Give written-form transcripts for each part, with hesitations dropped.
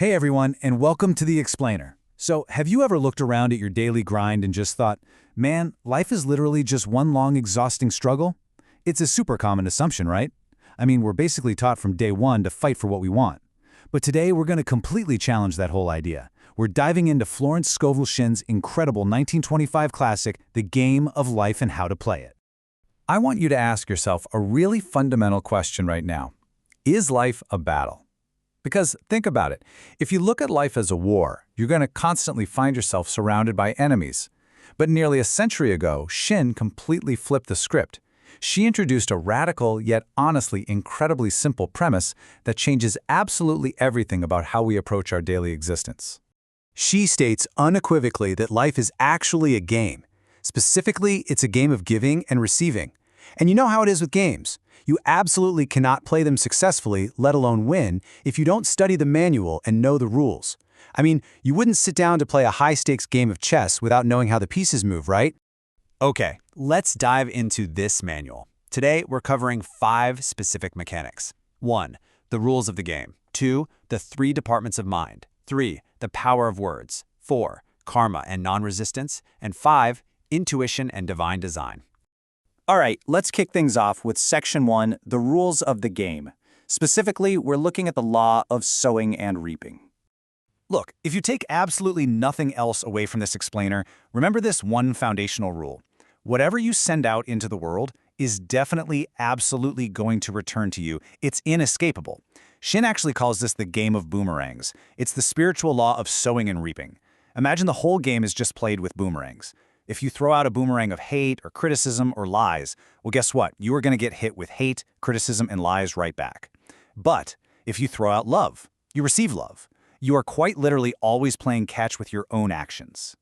Hey everyone, and welcome to The Explainer. So, have you ever looked around at your daily grind and just thought, man, life is literally just one long exhausting struggle? It's a super common assumption, right? I mean, we're basically taught from day one to fight for what we want. But today, we're going to completely challenge that whole idea. We're diving into Florence Scovel Shinn's incredible 1925 classic, The Game of Life and How to Play It. I want you to ask yourself a really fundamental question right now. Is life a battle? Because think about it, if you look at life as a war, you're going to constantly find yourself surrounded by enemies. But nearly a century ago, Shinn completely flipped the script. She introduced a radical yet honestly incredibly simple premise that changes absolutely everything about how we approach our daily existence. She states unequivocally that life is actually a game. Specifically, it's a game of giving and receiving. And you know how it is with games. You absolutely cannot play them successfully, let alone win, if you don't study the manual and know the rules. I mean, you wouldn't sit down to play a high-stakes game of chess without knowing how the pieces move, right? Okay, let's dive into this manual. Today, we're covering 5 specific mechanics. 1. The rules of the game. 2. The 3 departments of mind. 3. The power of words. 4. Karma and non-resistance. And 5. Intuition and divine design. All right, let's kick things off with Section 1, the rules of the game. Specifically, we're looking at the law of sowing and reaping. Look, if you take absolutely nothing else away from this explainer, remember this one foundational rule. Whatever you send out into the world is definitely, absolutely going to return to you. It's inescapable. Shinn actually calls this the game of boomerangs. It's the spiritual law of sowing and reaping. Imagine the whole game is just played with boomerangs. If you throw out a boomerang of hate or criticism or lies, well, guess what? You are going to get hit with hate, criticism, and lies right back. But if you throw out love, you receive love. You are quite literally always playing catch with your own actions.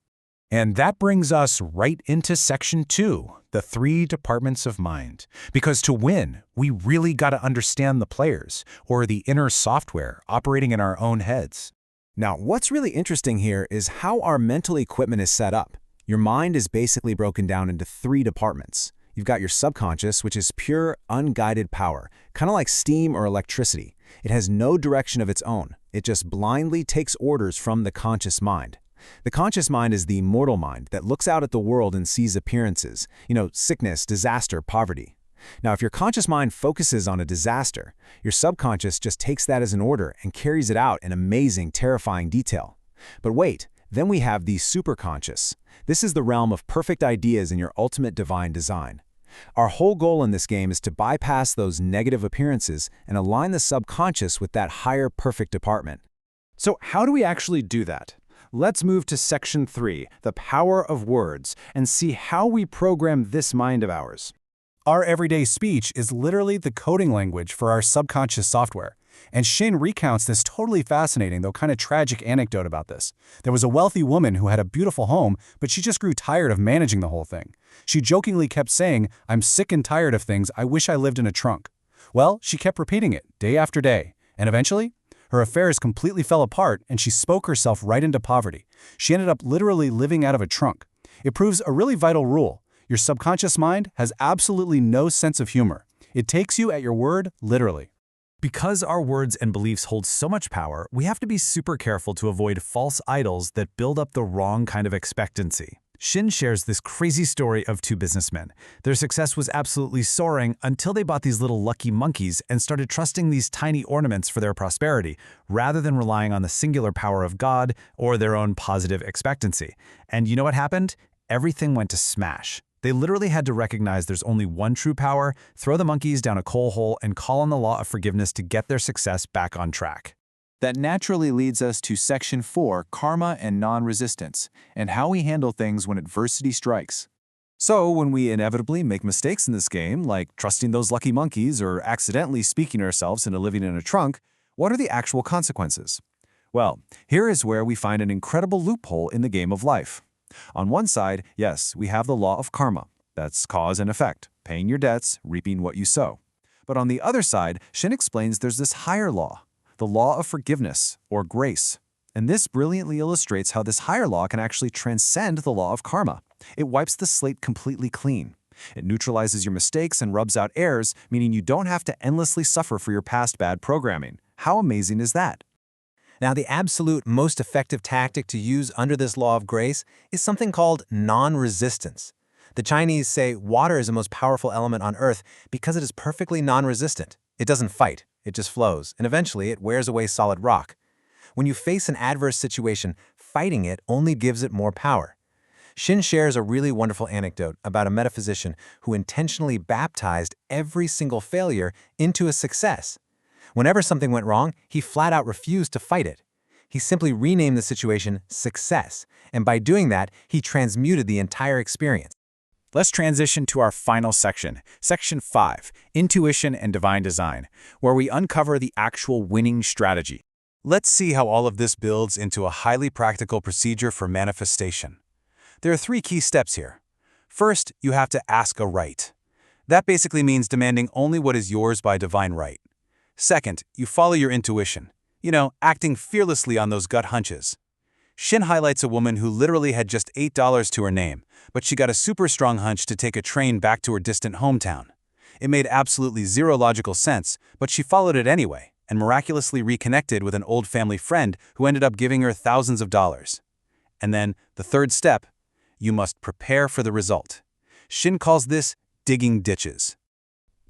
And that brings us right into Section 2, the 3 departments of mind. Because to win, we really got to understand the players, or the inner software operating in our own heads. Now, what's really interesting here is how our mental equipment is set up. Your mind is basically broken down into 3 departments. You've got your subconscious, which is pure, unguided power, kind of like steam or electricity. It has no direction of its own. It just blindly takes orders from the conscious mind. The conscious mind is the mortal mind that looks out at the world and sees appearances, sickness, disaster, poverty. Now, if your conscious mind focuses on a disaster, your subconscious just takes that as an order and carries it out in amazing, terrifying detail. But wait, then we have the superconscious. This is the realm of perfect ideas in your ultimate divine design. Our whole goal in this game is to bypass those negative appearances and align the subconscious with that higher perfect department. So how do we actually do that? Let's move to Section 3, the power of words, and see how we program this mind of ours. Our everyday speech is literally the coding language for our subconscious software. And Shinn recounts this totally fascinating, though kind of tragic anecdote about this. There was a wealthy woman who had a beautiful home, but she just grew tired of managing the whole thing. She jokingly kept saying, "I'm sick and tired of things, I wish I lived in a trunk." Well, she kept repeating it day after day, and eventually, her affairs completely fell apart and she spoke herself right into poverty. She ended up literally living out of a trunk. It proves a really vital rule. Your subconscious mind has absolutely no sense of humor. It takes you at your word literally. Because our words and beliefs hold so much power, we have to be super careful to avoid false idols that build up the wrong kind of expectancy. Shinn shares this crazy story of 2 businessmen. Their success was absolutely soaring until they bought these little lucky monkeys and started trusting these tiny ornaments for their prosperity, rather than relying on the singular power of God or their own positive expectancy. And you know what happened? Everything went to smash. They literally had to recognize there's only one true power, throw the monkeys down a coal hole, and call on the law of forgiveness to get their success back on track. That naturally leads us to Section 4, Karma and Non-Resistance, and how we handle things when adversity strikes. So, when we inevitably make mistakes in this game, like trusting those lucky monkeys or accidentally speaking ourselves into living in a trunk, what are the actual consequences? Well, here is where we find an incredible loophole in the game of life. On one side, yes, we have the law of karma. That's cause and effect, paying your debts, reaping what you sow. But on the other side, Shinn explains there's this higher law, the law of forgiveness, or grace. And this brilliantly illustrates how this higher law can actually transcend the law of karma. It wipes the slate completely clean. It neutralizes your mistakes and rubs out errors, meaning you don't have to endlessly suffer for your past bad programming. How amazing is that? Now, the absolute most effective tactic to use under this law of grace is something called non-resistance. The Chinese say water is the most powerful element on Earth because it is perfectly non-resistant. It doesn't fight, it just flows, and eventually it wears away solid rock. When you face an adverse situation, fighting it only gives it more power. Shinn shares a really wonderful anecdote about a metaphysician who intentionally baptized every single failure into a success. Whenever something went wrong, he flat out refused to fight it. He simply renamed the situation success, and by doing that, he transmuted the entire experience. Let's transition to our final section, Section 5, Intuition and Divine Design, where we uncover the actual winning strategy. Let's see how all of this builds into a highly practical procedure for manifestation. There are 3 key steps here. First, you have to ask a right. That basically means demanding only what is yours by divine right. Second, you follow your intuition. Acting fearlessly on those gut hunches. Shinn highlights a woman who literally had just $8 to her name, but she got a super strong hunch to take a train back to her distant hometown. It made absolutely zero logical sense, but she followed it anyway, and miraculously reconnected with an old family friend who ended up giving her thousands of dollars. And then, the third step, you must prepare for the result. Shinn calls this digging ditches.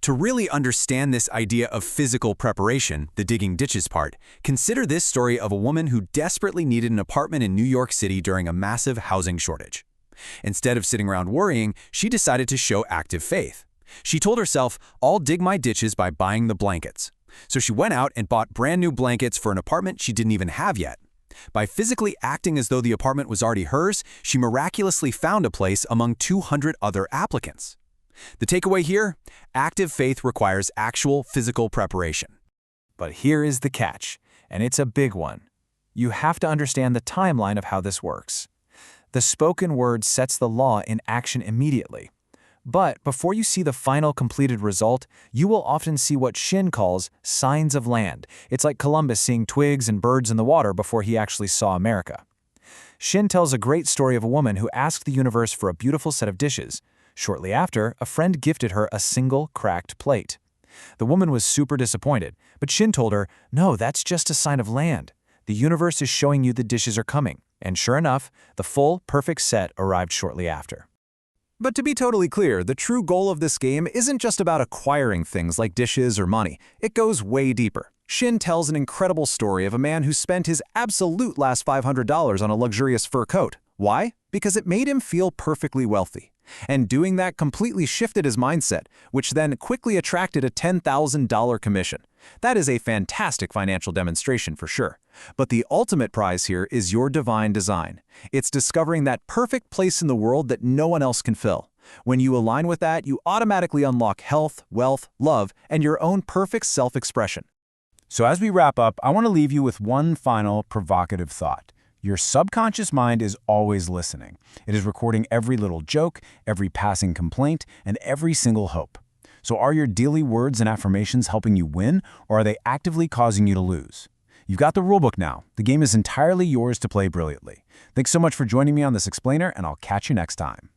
To really understand this idea of physical preparation, the digging ditches part, consider this story of a woman who desperately needed an apartment in New York City during a massive housing shortage. Instead of sitting around worrying, she decided to show active faith. She told herself, "I'll dig my ditches by buying the blankets." So she went out and bought brand new blankets for an apartment she didn't even have yet. By physically acting as though the apartment was already hers, she miraculously found a place among 200 other applicants. The takeaway here, active faith requires actual physical preparation. But here is the catch, and it's a big one. You have to understand the timeline of how this works. The spoken word sets the law in action immediately. But before you see the final completed result, you will often see what Shinn calls signs of land. It's like Columbus seeing twigs and birds in the water before he actually saw America. Shinn tells a great story of a woman who asked the universe for a beautiful set of dishes. Shortly after, a friend gifted her a single cracked plate. The woman was super disappointed, but Shinn told her, "No, that's just a sign of land. The universe is showing you the dishes are coming." And sure enough, the full, perfect set arrived shortly after. But to be totally clear, the true goal of this game isn't just about acquiring things like dishes or money. It goes way deeper. Shinn tells an incredible story of a man who spent his absolute last $500 on a luxurious fur coat. Why? Because it made him feel perfectly wealthy. And doing that completely shifted his mindset, which then quickly attracted a $10,000 commission. That is a fantastic financial demonstration for sure. But the ultimate prize here is your divine design. It's discovering that perfect place in the world that no one else can fill. When you align with that, you automatically unlock health, wealth, love, and your own perfect self-expression. So as we wrap up, I want to leave you with one final provocative thought. Your subconscious mind is always listening. It is recording every little joke, every passing complaint, and every single hope. So are your daily words and affirmations helping you win, or are they actively causing you to lose? You've got the rulebook now. The game is entirely yours to play brilliantly. Thanks so much for joining me on this explainer, and I'll catch you next time.